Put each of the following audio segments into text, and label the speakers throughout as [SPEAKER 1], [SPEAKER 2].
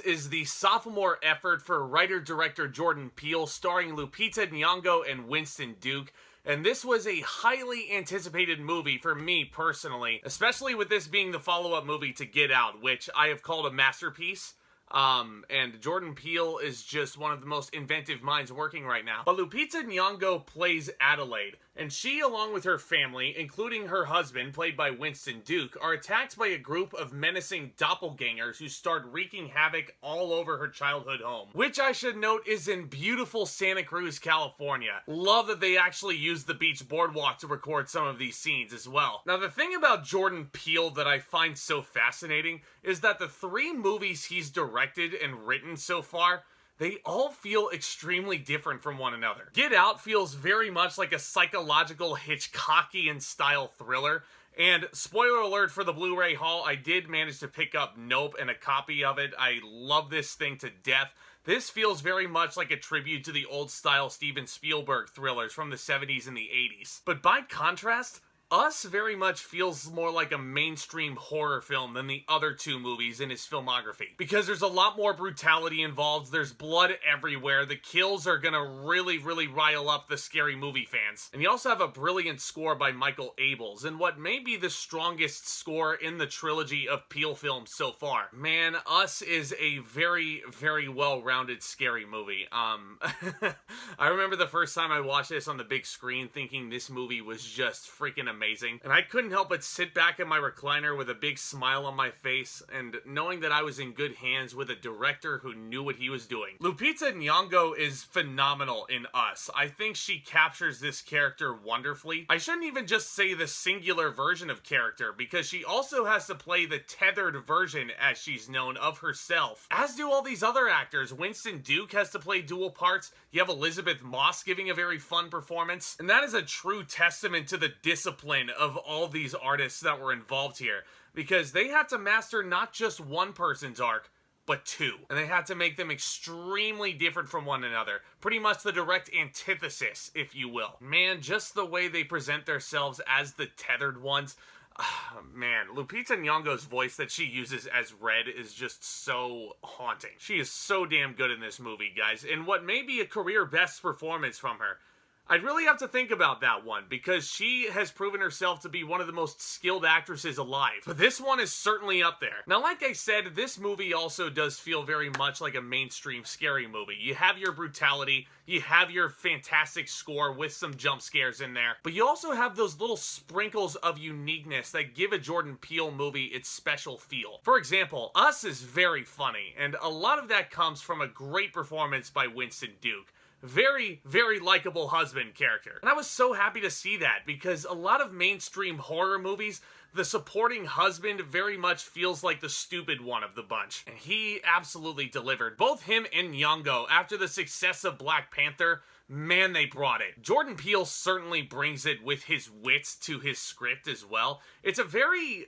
[SPEAKER 1] is the sophomore effort for writer-director Jordan Peele, starring Lupita Nyong'o and Winston Duke. And this was a highly anticipated movie for me personally, especially with this being the follow-up movie to Get Out, which I have called a masterpiece. And Jordan Peele is just one of the most inventive minds working right now. But Lupita Nyong'o plays Adelaide, and she, along with her family, including her husband, played by Winston Duke, are attacked by a group of menacing doppelgangers who start wreaking havoc all over her childhood home. Which I should note is in beautiful Santa Cruz, California. Love that they actually used the beach boardwalk to record some of these scenes as well. Now, the thing about Jordan Peele that I find so fascinating is that the 3 movies he's directed and written so far, they all feel extremely different from one another. Get Out feels very much like a psychological Hitchcockian style thriller, and spoiler alert for the Blu-ray haul, I did manage to pick up Nope and a copy of it. I love this thing to death. This feels very much like a tribute to the old-style Steven Spielberg thrillers from the 70s and the 80s. But by contrast, Us very much feels more like a mainstream horror film than the other 2 movies in his filmography. Because there's a lot more brutality involved, there's blood everywhere, the kills are gonna really rile up the scary movie fans. And you also have a brilliant score by Michael Abels, and what may be the strongest score in the trilogy of Peele films so far. Man, Us is a very well-rounded scary movie. I remember the first time I watched this on the big screen thinking this movie was just freaking amazing, and I couldn't help but sit back in my recliner with a big smile on my face and knowing that I was in good hands with a director who knew what he was doing. Lupita Nyong'o is phenomenal in Us. I think she captures this character wonderfully. I shouldn't even just say the singular version of character, because she also has to play the tethered version, as she's known, of herself. As do all these other actors. Winston Duke has to play dual parts. You have Elisabeth Moss giving a very fun performance, and that is a true testament to the discipline of all these artists that were involved here, because they had to master not just one person's arc, but 2. And they had to make them extremely different from one another. Pretty much the direct antithesis, if you will. Man, just the way they present themselves as the tethered ones. Man, Lupita Nyong'o's voice that she uses as Red is just so haunting. She is so damn good in this movie, guys. And what may be a career best performance from her. I'd really have to think about that one, because she has proven herself to be one of the most skilled actresses alive. But this one is certainly up there. Now, like I said, this movie also does feel very much like a mainstream scary movie. You have your brutality, you have your fantastic score with some jump scares in there, but you also have those little sprinkles of uniqueness that give a Jordan Peele movie its special feel. For example, Us is very funny, and a lot of that comes from a great performance by Winston Duke. Very likable husband character. And I was so happy to see that, because a lot of mainstream horror movies, the supporting husband very much feels like the stupid one of the bunch. And he absolutely delivered. Both him and Nyong'o, after the success of Black Panther, man, they brought it. Jordan Peele certainly brings it with his wits to his script as well. It's a very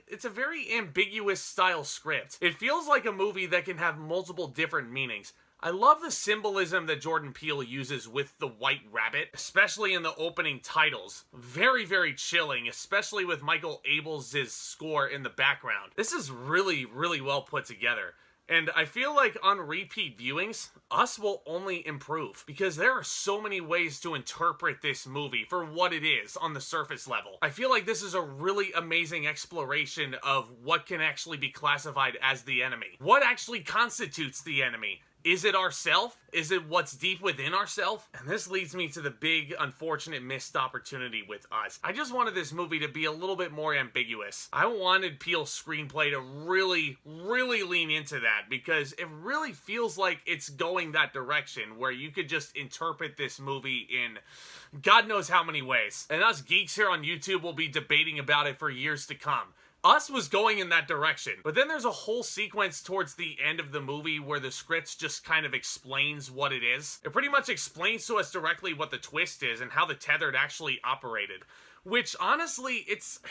[SPEAKER 1] ambiguous style script. It feels like a movie that can have multiple different meanings. I love the symbolism that Jordan Peele uses with the white rabbit, especially in the opening titles. Very chilling, especially with Michael Abels' score in the background. This is really well put together. And I feel like on repeat viewings, Us will only improve, because there are so many ways to interpret this movie for what it is on the surface level. I feel like this is a really amazing exploration of what can actually be classified as the enemy. What actually constitutes the enemy? Is it ourself? Is it what's deep within ourself? And this leads me to the big, unfortunate missed opportunity with Us. I just wanted this movie to be a little bit more ambiguous. I wanted Peele's screenplay to really lean into that, because it really feels like it's going that direction, where you could just interpret this movie in God knows how many ways. And us geeks here on YouTube will be debating about it for years to come. Us was going in that direction. But then there's a whole sequence towards the end of the movie where the script just kind of explains what it is. It pretty much explains to us directly what the twist is and how the tethered actually operated. Which, honestly, it's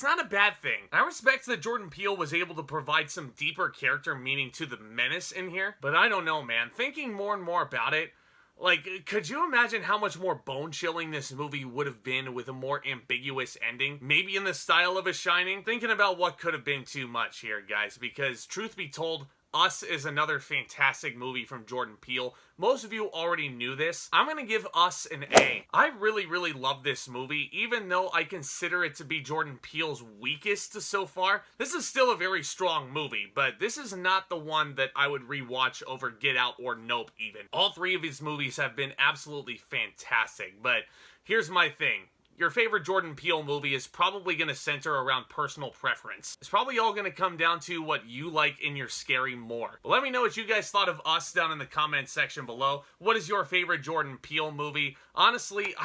[SPEAKER 1] not a bad thing. I respect that Jordan Peele was able to provide some deeper character meaning to the menace in here. But I don't know, man. Thinking more and more about it, like, could you imagine how much more bone-chilling this movie would have been with a more ambiguous ending? Maybe in the style of A Shining? Thinking about what could have been too much here, guys, because truth be told, Us is another fantastic movie from Jordan Peele. Most of you already knew this. I'm gonna give Us an A. I really love this movie, even though I consider it to be Jordan Peele's weakest so far. This is still a very strong movie, but this is not the one that I would rewatch over Get Out or Nope even. All three of his movies have been absolutely fantastic, but here's my thing. Your favorite Jordan Peele movie is probably going to center around personal preference. It's probably all going to come down to what you like in your scary more. But let me know what you guys thought of Us down in the comments section below. What is your favorite Jordan Peele movie? Honestly,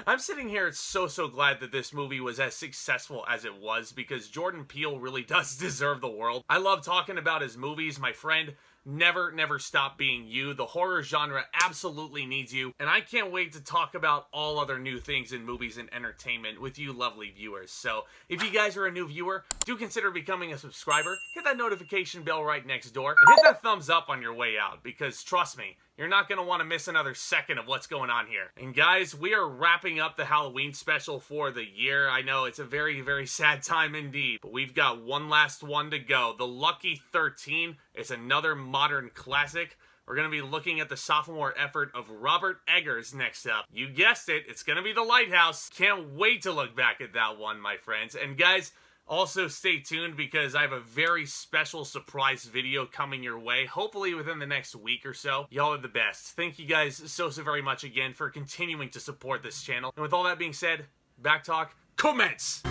[SPEAKER 1] I'm sitting here so glad that this movie was as successful as it was, because Jordan Peele really does deserve the world. I love talking about his movies, my friend. Never stop being you. The horror genre absolutely needs you, and I can't wait to talk about all other new things in movies and entertainment with you lovely viewers. So if you guys are a new viewer, do consider becoming a subscriber, hit that notification bell right next door, and hit that thumbs up on your way out, because trust me, you're not going to want to miss another second of what's going on here. And guys, we are wrapping up the Halloween special for the year. I know it's a very sad time indeed, but we've got one last one to go. The Lucky 13 is another modern classic. We're going to be looking at the sophomore effort of Robert Eggers next up. You guessed it, it's going to be The Lighthouse. Can't wait to look back at that one, my friends. And guys, also stay tuned, because I have a very special surprise video coming your way, hopefully within the next week or so. Y'all are the best. Thank you guys so very much again for continuing to support this channel. And with all that being said, back talk commence!